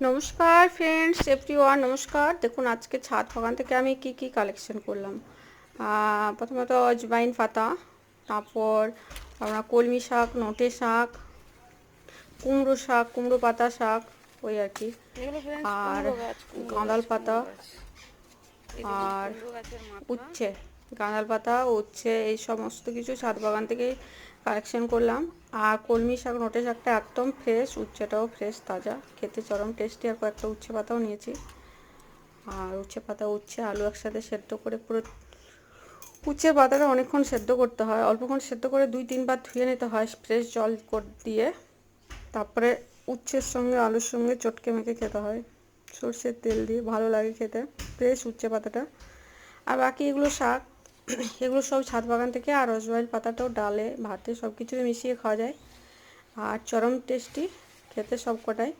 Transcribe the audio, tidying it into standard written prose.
নমস্কার friends, everyone নমস্কার। দেখুন আজকে ছাদ বাগান থেকে আমি কি কালেকশন করলাম। প্রথমত অজবাইন পাতা, তারপর আমরা কলমি শাক, নোটে শাক, কুমড়ো পাতা শাক, ওই আর কি, আর গাঁদাল পাতা, আর উচ্ছে, গাঁদাল পাতা, উচ্ছে, এই সমস্ত কিছু ছাদ বাগান থেকেই কালেকশন করলাম। আর কলমি শাক, নোটে শাকটা একদম ফ্রেশ, উচ্ছেটাও ফ্রেশ তাজা, খেতে চরম টেস্টি। আর কয়েকটা উচ্ছে পাতাও নিয়েছি। আর উচ্ছে পাতা, উচ্ছে, আলু একসাথে সেদ্ধ করে পুরো উচ্ছে পাতাটা অনেকক্ষণ সেদ্ধ করতে হয়, অল্পক্ষণ সেদ্ধ করে 2-3 বার ধুয়ে নিতে হয় ফ্রেশ জল দিয়ে। তারপরে উচ্ছের সঙ্গে আলুর সঙ্গে চটকে মেখে খেতে হয় সর্ষের তেল দিয়ে, ভালো লাগে খেতে ফ্রেশ উচ্ছে পাতাটা। আর বাকি এগুলো শাক, এগুলো সব ছাদ বাগান থেকে। আর অজওয়াইন পাতাটাও ডালে ভাতে সব কিছুতে মিশিয়ে খাওয়া যায়, আর চরম টেস্টি খেতে সব কটাই।